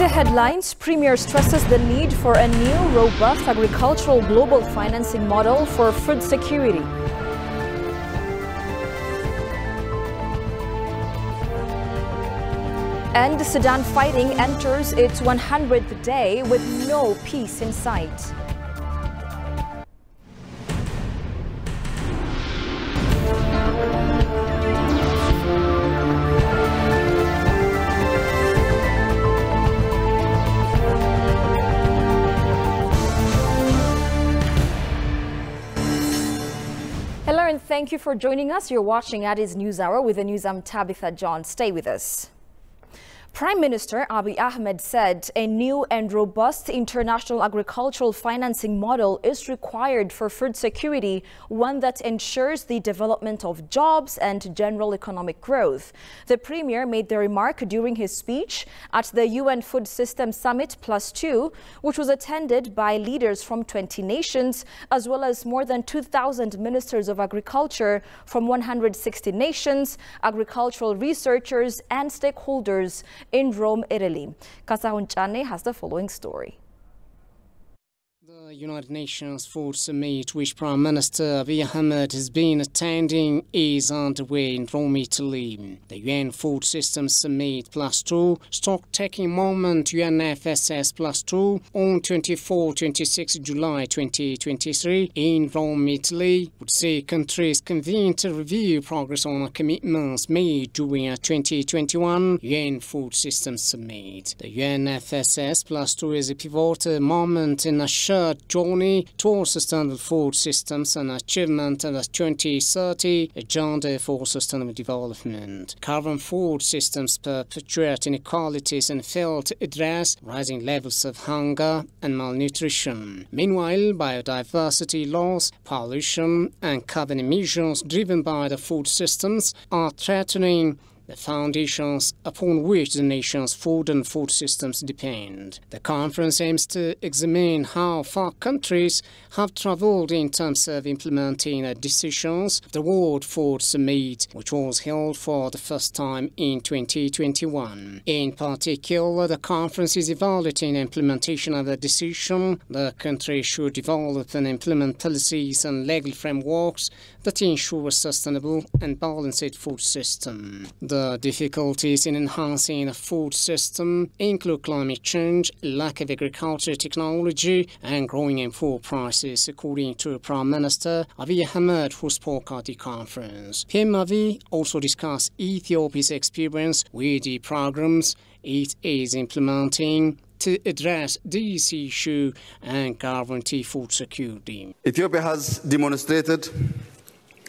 the headlines, Premier stresses the need for a new, robust agricultural global financing model for food security. And Sudan fighting enters its 100th day with no peace in sight. Hello and thank you for joining us. You're watching Addis News Hour with the news. I'm Tabitha John. Stay with us. Prime Minister Abiy Ahmed said a new and robust international agricultural financing model is required for food security, one that ensures the development of jobs and general economic growth. The Premier made the remark during his speech at the UN Food System Summit +2, which was attended by leaders from 20 nations, as well as more than 2,000 ministers of agriculture from 160 nations, agricultural researchers and stakeholders in Rome, Italy. Kasahun Chane has the following story. The United Nations Food Summit, which Prime Minister Abiy Ahmed has been attending, is underway in Rome, Italy. The UN Food System Summit +2, stock-taking moment UNFSS +2 on 24-26 July 2023 in Rome, Italy, would see countries convene to review progress on commitments made during a 2021 UN Food System Summit. The UNFSS +2 is a pivotal moment in a journey towards sustainable food systems and achievement of the 2030 Agenda for Sustainable Development. Current food systems perpetuate inequalities and fail to address rising levels of hunger and malnutrition. Meanwhile, biodiversity loss, pollution, and carbon emissions driven by the food systems are threatening the foundations upon which the nation's food and food systems depend. The conference aims to examine how far countries have traveled in terms of implementing the decisions of the World Food Summit, which was held for the first time in 2021. In particular, the conference is evaluating implementation of the decision. The countries should develop and implement policies and legal frameworks that ensure a sustainable and balanced food system. The difficulties in enhancing a food system include climate change, lack of agricultural technology, and growing in food prices, according to Prime Minister Abiy Ahmed, who spoke at the conference. PM Abiy also discussed Ethiopia's experience with the programs it is implementing to address this issue and guarantee food security. Ethiopia has demonstrated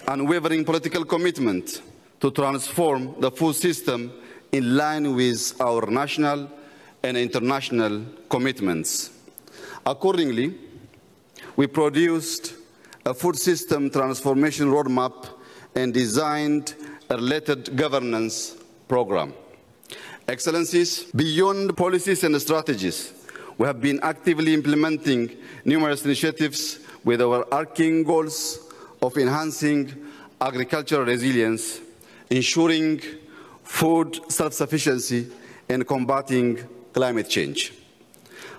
unwavering political commitment to transform the food system in line with our national and international commitments. Accordingly, we produced a food system transformation roadmap and designed a related governance program. Excellencies, beyond policies and strategies, we have been actively implementing numerous initiatives with our overarching goals of enhancing agricultural resilience, ensuring food self-sufficiency, and combating climate change.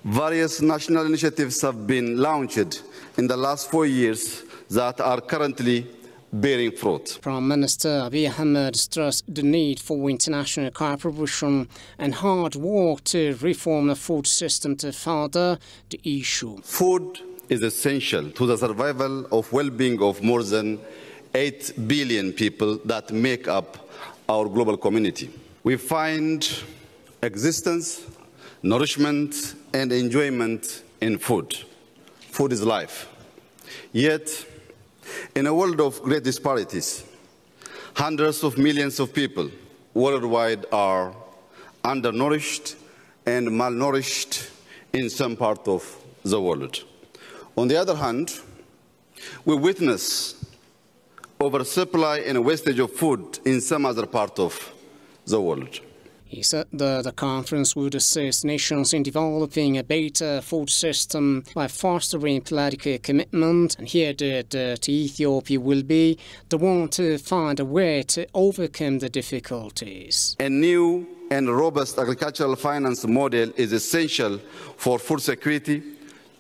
Various national initiatives have been launched in the last 4 years that are currently bearing fruit. Prime Minister Abiy Ahmed stressed the need for international cooperation and hard work to reform the food system to further the issue. Food is essential to the survival of well-being of more than 8 billion people that make up our global community. We find existence, nourishment, and enjoyment in food. Food is life. Yet, in a world of great disparities, hundreds of millions of people worldwide are undernourished and malnourished in some part of the world. On the other hand, we witness oversupply and wastage of food in some other part of the world. He said the conference would assist nations in developing a better food system by fostering political commitment, and he added that Ethiopia will be the one to find a way to overcome the difficulties. A new and robust agricultural finance model is essential for food security,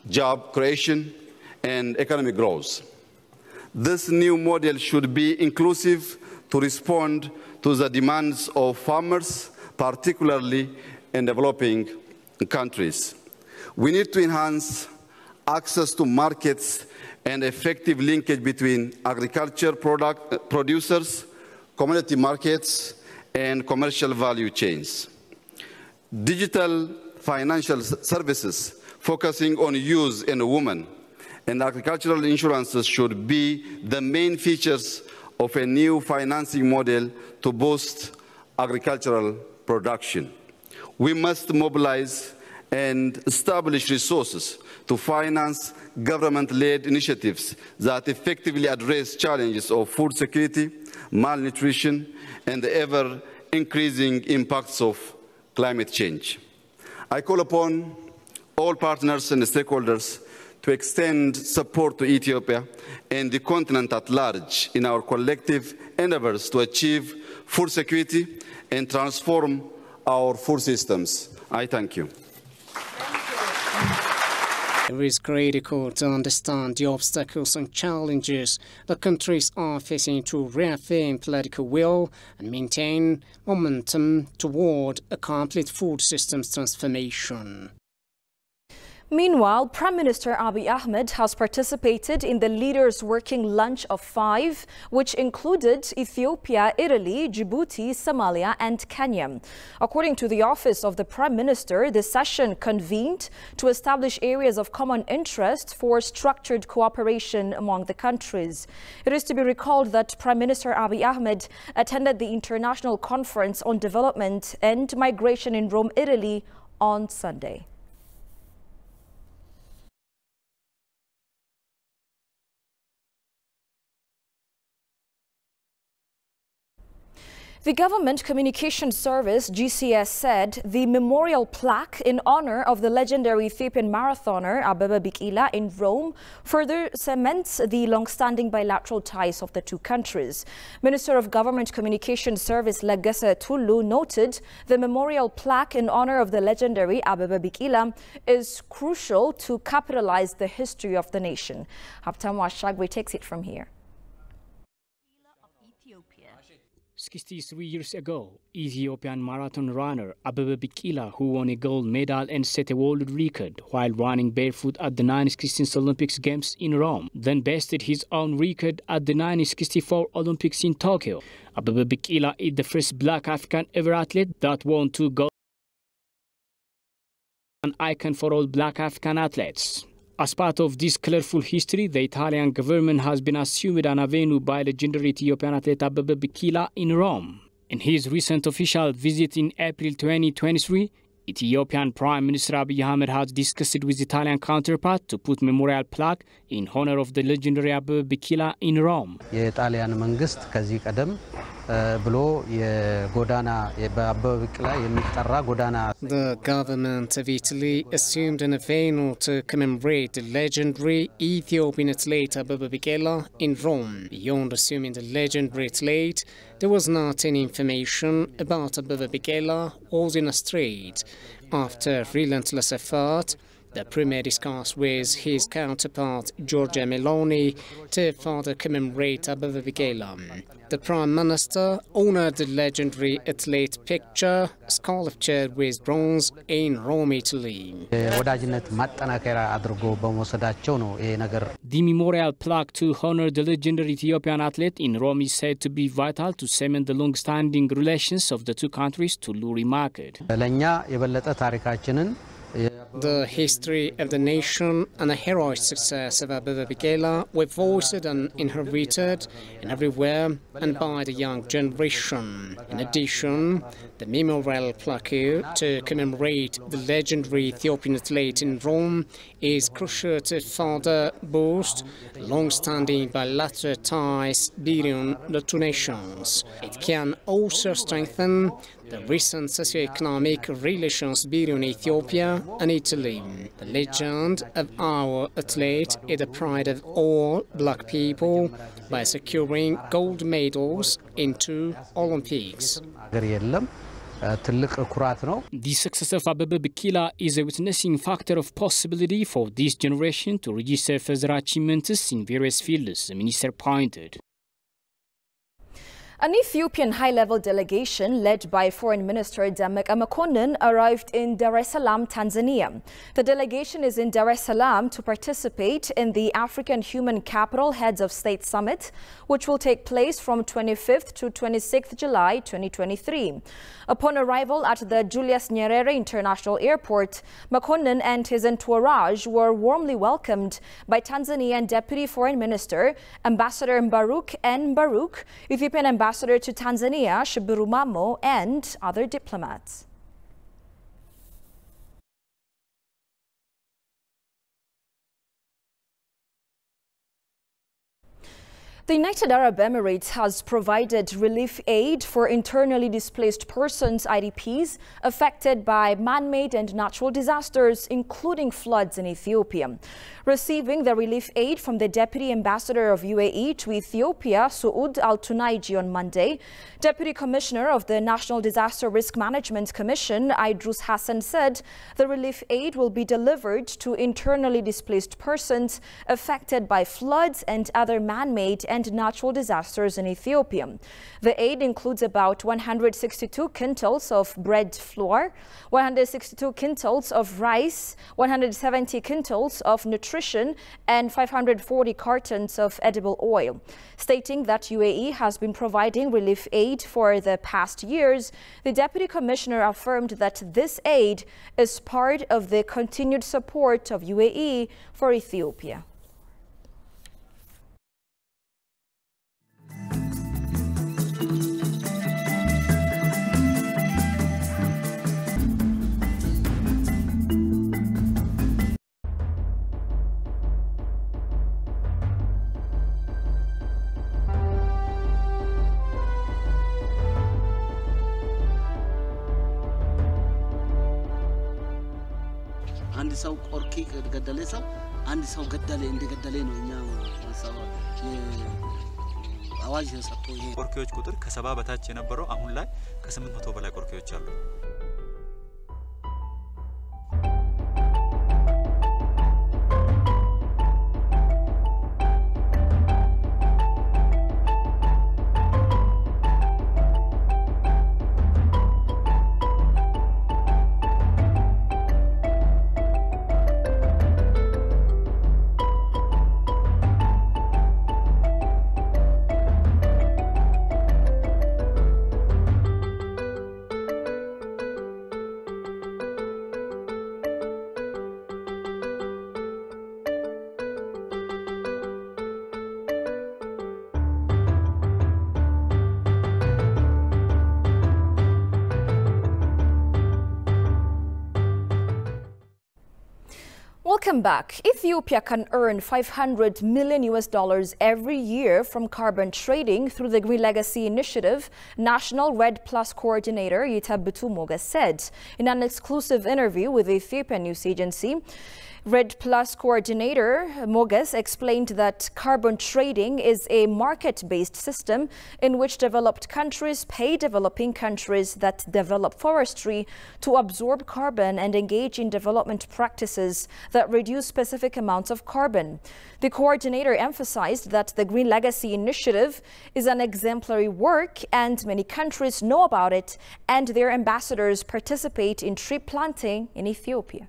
job creation, and economic growth. This new model should be inclusive to respond to the demands of farmers, particularly in developing countries. We need to enhance access to markets and effective linkage between agriculture producers, commodity markets, and commercial value chains. Digital financial services focusing on youth and women and agricultural insurances should be the main features of a new financing model to boost agricultural production. We must mobilize and establish resources to finance government-led initiatives that effectively address challenges of food security, malnutrition, and the ever-increasing impacts of climate change. I call upon all partners and stakeholders to extend support to Ethiopia and the continent at large in our collective endeavors to achieve food security and transform our food systems. I thank you. It is critical to understand the obstacles and challenges the countries are facing to reaffirm political will and maintain momentum toward a complete food systems transformation. Meanwhile, Prime Minister Abiy Ahmed has participated in the Leaders' Working Lunch of 5, which included Ethiopia, Italy, Djibouti, Somalia and Kenya. According to the Office of the Prime Minister, the session convened to establish areas of common interest for structured cooperation among the countries. It is to be recalled that Prime Minister Abiy Ahmed attended the International Conference on Development and Migration in Rome, Italy on Sunday. The Government Communication Service, GCS, said the memorial plaque in honor of the legendary Ethiopian marathoner Abebe Bikila in Rome further cements the long-standing bilateral ties of the two countries. Minister of Government Communication Service Legesse Tulu noted the memorial plaque in honor of the legendary Abebe Bikila is crucial to capitalize the history of the nation. Haptam Washagwe takes it from here. 63 years ago, Ethiopian marathon runner Abebe Bikila, who won a gold medal and set a world record while running barefoot at the 1916 Olympics Games in Rome, then bested his own record at the 1964 Olympics in Tokyo. Abebe Bikila is the first black African ever athlete that won 2 gold, an icon for all black African athletes. As part of this colorful history, the Italian government has been assumed an avenue by legendary Ethiopian athlete Abebe Bikila in Rome. In his recent official visit in April 2023, Ethiopian Prime Minister Abiy Ahmed has discussed with Italian counterpart to put memorial plaque in honor of the legendary Abebe Bikila in Rome. The government of Italy assumed an avenue to commemorate the legendary Ethiopian athlete Abebe Bikila in Rome. Beyond assuming the legendary athlete, there was not any information about Abebe Bikila or in a strait. After relentless effort, the Premier discussed with his counterpart Giorgia Meloni to further commemorate Abebe Bikila. The Prime Minister honored the legendary athlete picture sculptured with bronze in Rome, Italy. The memorial plaque to honor the legendary Ethiopian athlete in Rome is said to be vital to cement the long-standing relations of the two countries to Luri market. The history of the nation and the heroic success of Abebe Bikila were voiced and inherited in everywhere and by the young generation. In addition, the memorial plaque to commemorate the legendary Ethiopian athlete in Rome is crucial to further boost long-standing bilateral ties between the two nations. It can also strengthen the recent socio-economic relations between Ethiopia and Italy. The legend of our athlete is the pride of all black people by securing gold medals in 2 Olympics. The success of Abebe Bikila is a witnessing factor of possibility for this generation to register further achievements in various fields, the minister pointed. An Ethiopian high-level delegation led by Foreign Minister Demeqe Mekonnen arrived in Dar es Salaam, Tanzania. The delegation is in Dar es Salaam to participate in the African Human Capital Heads of State Summit, which will take place from 25th to 26th July 2023. Upon arrival at the Julius Nyerere International Airport, Mekonnen and his entourage were warmly welcomed by Tanzanian Deputy Foreign Minister Ambassador Mbaruk N. Mbaruk, Ethiopian Ambassador to Tanzania Shibiru Mamo, and other diplomats. The United Arab Emirates has provided relief aid for internally displaced persons, IDPs, affected by man-made and natural disasters, including floods in Ethiopia. Receiving the relief aid from the Deputy Ambassador of UAE to Ethiopia, Suud Al-Tunaiji, on Monday, Deputy Commissioner of the National Disaster Risk Management Commission, Idrus Hassan, said the relief aid will be delivered to internally displaced persons affected by floods and other man-made and natural disasters in Ethiopia. The aid includes about 162 quintals of bread flour, 162 quintals of rice, 170 quintals of nutrition, and 540 cartons of edible oil. Stating that UAE has been providing relief aid for the past years, the Deputy Commissioner affirmed that this aid is part of the continued support of UAE for Ethiopia. አንድ ሰው ቆርኪ ገደለ ሰው አንድ ሰው ገደለ እንደገደለ ነው እኛ ሰው አዋጅ ተሰጥቶ ቆርኪዎች ቁጥር ከ70 በታች የነበረው አሁን ላይ ከ800 በላይ ቆርኪዎች አሉ። Welcome back. Ethiopia can earn $500 million every year from carbon trading through the Green Legacy Initiative, National Red Plus Coordinator Yitabitu Moges said in an exclusive interview with the Ethiopian news agency. Red Plus Coordinator Moges explained that carbon trading is a market-based system in which developed countries pay developing countries that develop forestry to absorb carbon and engage in development practices that reduce specific amounts of carbon. The coordinator emphasized that the Green Legacy Initiative is an exemplary work and many countries know about it, and their ambassadors participate in tree planting in Ethiopia.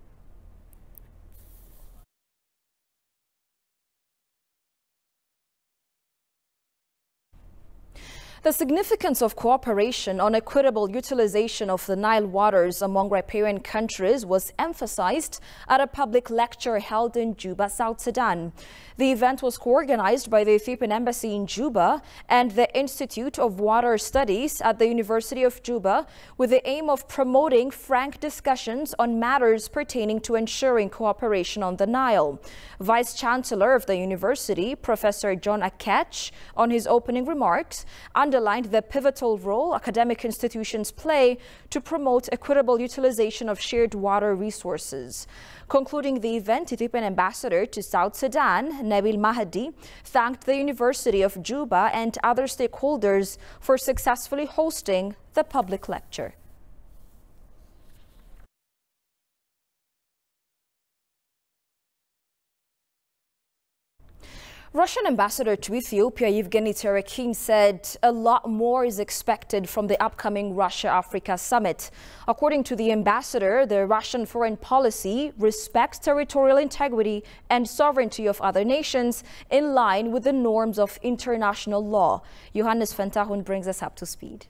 The significance of cooperation on equitable utilization of the Nile waters among riparian countries was emphasized at a public lecture held in Juba, South Sudan. The event was co-organized by the Ethiopian Embassy in Juba and the Institute of Water Studies at the University of Juba, with the aim of promoting frank discussions on matters pertaining to ensuring cooperation on the Nile. Vice-Chancellor of the university, Professor John Akech, on his opening remarks, underlined the pivotal role academic institutions play to promote equitable utilization of shared water resources. Concluding the event, Ethiopian ambassador to South Sudan, Nabil Mahdi, thanked the University of Juba and other stakeholders for successfully hosting the public lecture. Russian ambassador to Ethiopia, Yevgeny Terekin, said a lot more is expected from the upcoming Russia-Africa summit. According to the ambassador, the Russian foreign policy respects territorial integrity and sovereignty of other nations in line with the norms of international law. Johannes Fentahun brings us up to speed.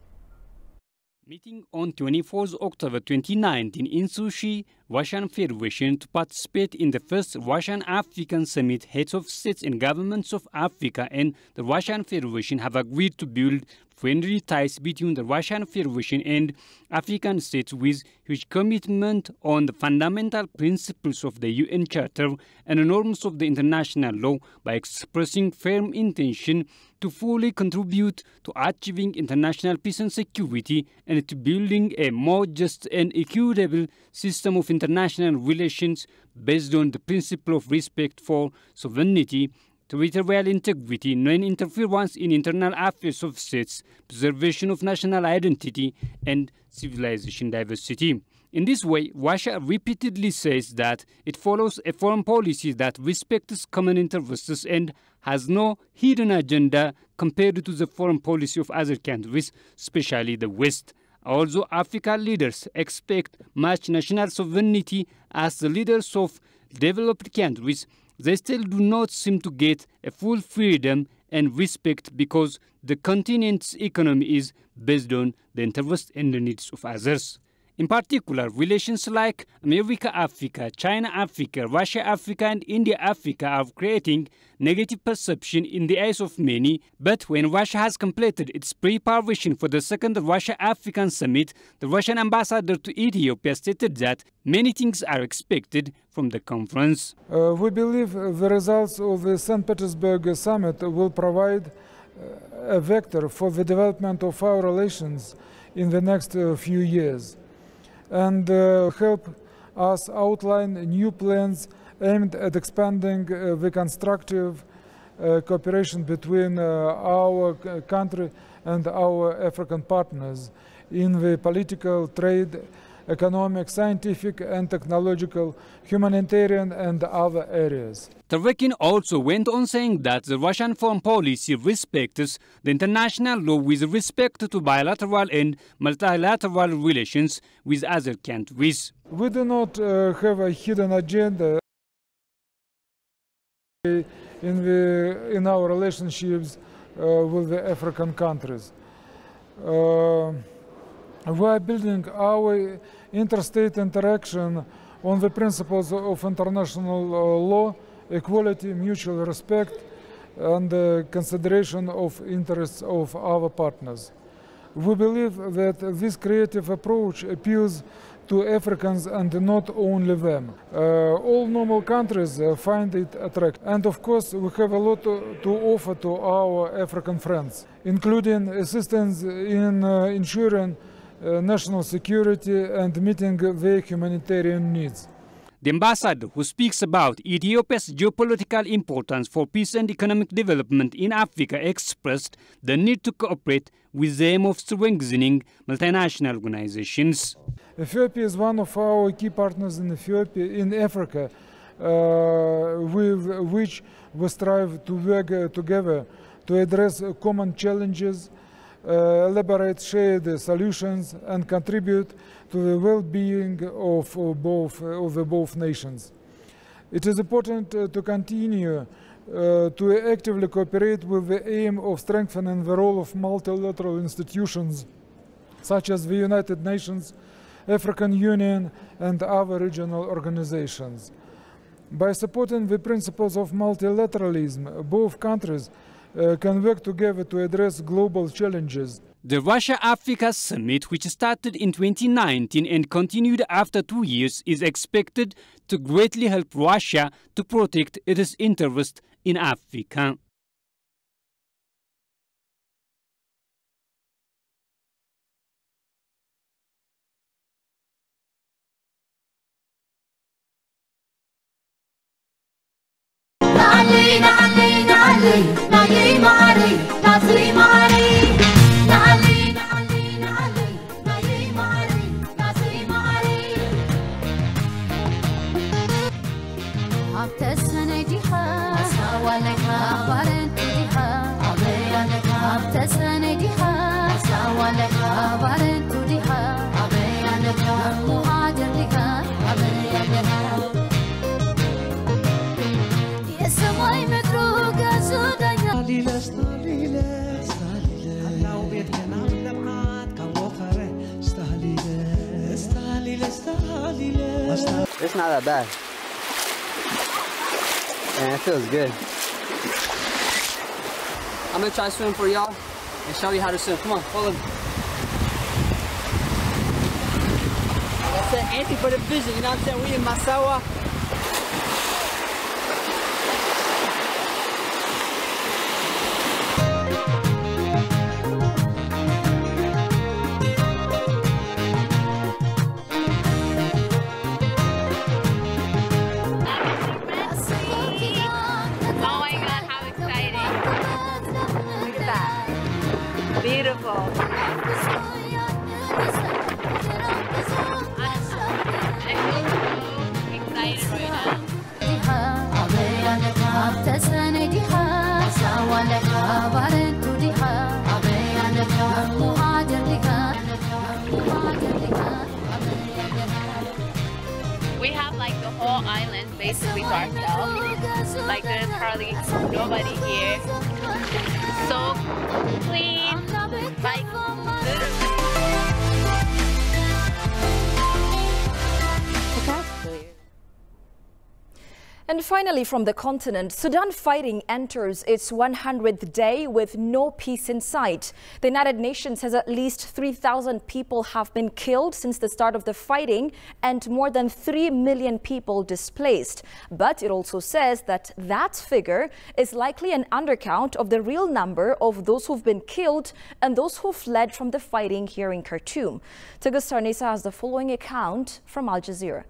Meeting on 24th October 2019 in Sochi, Russian Federation to participate in the first Russian-African Summit. Heads of states and governments of Africa and the Russian Federation have agreed to build friendly ties between the Russian Federation and African states with huge commitment on the fundamental principles of the UN Charter and the norms of the international law by expressing firm intention to fully contribute to achieving international peace and security and to building a more just and equitable system of international relations based on the principle of respect for sovereignty, territorial integrity, non-interference in internal affairs of states, preservation of national identity, and civilization diversity. In this way, Russia repeatedly says that it follows a foreign policy that respects common interests and has no hidden agenda compared to the foreign policy of other countries, especially the West. Although African leaders expect much national sovereignty as the leaders of developed countries, they still do not seem to get a full freedom and respect because the continent's economy is based on the interests and the needs of others. In particular, relations like America-Africa, China-Africa, Russia-Africa, and India-Africa are creating negative perception in the eyes of many. But when Russia has completed its preparation for the second Russia-African Summit, the Russian ambassador to Ethiopia stated that many things are expected from the conference. We believe the results of the St. Petersburg Summit will provide a vector for the development of our relations in the next few years, and help us outline new plans aimed at expanding the constructive cooperation between our country and our African partners in the political, trade, economic, scientific and technological, humanitarian and other areas. Terekin also went on saying that the Russian foreign policy respects the international law with respect to bilateral and multilateral relations with other countries. We do not have a hidden agenda in our relationships with the African countries. We are building our interstate interaction on the principles of international law, equality, mutual respect, and consideration of interests of our partners. We believe that this creative approach appeals to Africans and not only them. All normal countries find it attractive. And of course, we have a lot to offer to our African friends, including assistance in ensuring national security and meeting their humanitarian needs. The ambassador, who speaks about Ethiopia's geopolitical importance for peace and economic development in Africa, expressed the need to cooperate with the aim of strengthening multinational organizations. Ethiopia is one of our key partners in Africa, with which we strive to work together to address common challenges, elaborate shared solutions, and contribute to the well-being of both nations. It is important to continue to actively cooperate with the aim of strengthening the role of multilateral institutions such as the United Nations, African Union, and other regional organizations. By supporting the principles of multilateralism, both countries can work together to address global challenges. The Russia-Africa Summit, which started in 2019 and continued after 2 years, is expected to greatly help Russia to protect its interests in Africa. It's not that bad. And it feels good. I'm gonna try to swim for y'all and show you how to swim. Come on, follow me. Like I said, Anthony for the vision, you know what I'm saying? We in Massawa. Beautiful. I'm so excited right now. We have like the whole island basically to ourselves. Like there's hardly nobody here. So clean, like And finally, from the continent, Sudan fighting enters its 100th day with no peace in sight. The United Nations says at least 3,000 people have been killed since the start of the fighting and more than 3 million people displaced. But it also says that that figure is likely an undercount of the real number of those who've been killed and those who fled from the fighting here in Khartoum. Tegus Tarnisa has the following account from Al Jazeera.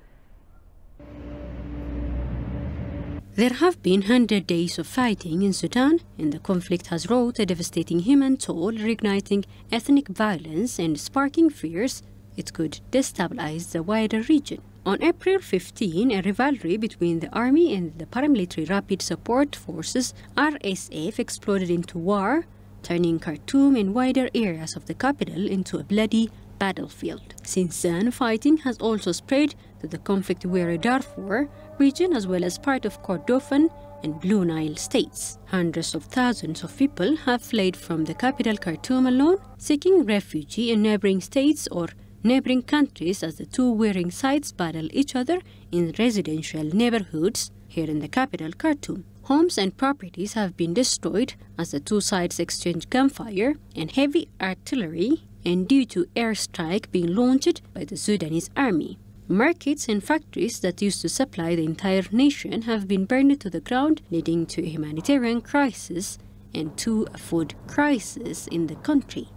There have been 100 days of fighting in Sudan, and the conflict has wrought a devastating human toll, reigniting ethnic violence and sparking fears it could destabilize the wider region. On April 15, a rivalry between the army and the paramilitary Rapid Support Forces (RSF) exploded into war, turning Khartoum and wider areas of the capital into a bloody battlefield. Since then, fighting has also spread to the conflict-weary Darfur region as well as part of Kordofan and Blue Nile states. Hundreds of thousands of people have fled from the capital Khartoum alone, seeking refuge in neighboring states or neighboring countries as the two warring sides battle each other in residential neighborhoods here in the capital Khartoum. Homes and properties have been destroyed as the two sides exchange gunfire and heavy artillery and due to airstrike being launched by the Sudanese army. Markets and factories that used to supply the entire nation have been burned to the ground, leading to a humanitarian crisis and to a food crisis in the country.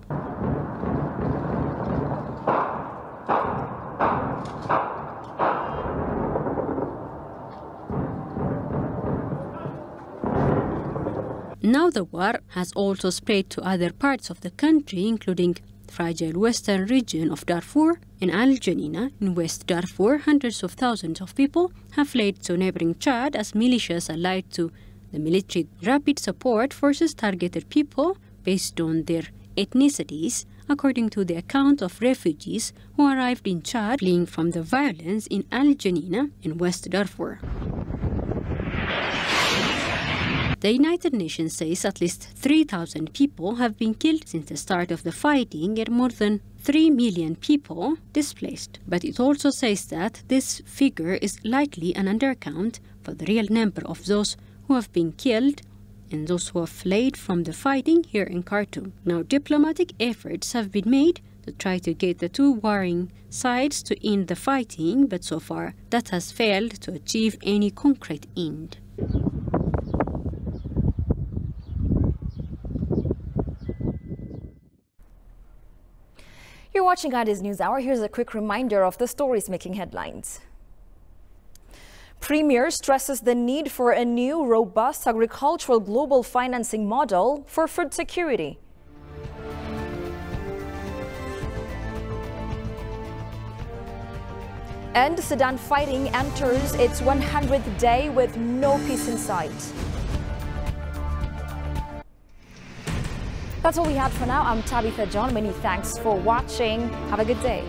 Now the war has also spread to other parts of the country, including fragile western region of Darfur. In Al Janina, in West Darfur, hundreds of thousands of people have fled to neighboring Chad as militias allied to the military Rapid Support Forces targeted people based on their ethnicities, according to the account of refugees who arrived in Chad fleeing from the violence in Al Janina in West Darfur. The United Nations says at least 3,000 people have been killed since the start of the fighting and more than 3 million people displaced. But it also says that this figure is likely an undercount for the real number of those who have been killed and those who have fled from the fighting here in Khartoum. Now, diplomatic efforts have been made to try to get the two warring sides to end the fighting, but so far that has failed to achieve any concrete end. You're watching Addis News Hour. Here's a quick reminder of the stories making headlines. Premier stresses the need for a new, robust agricultural global financing model for food security. And Sudan fighting enters its 100th day with no peace in sight. That's all we had for now. I'm Tabitha John. Many thanks for watching. Have a good day.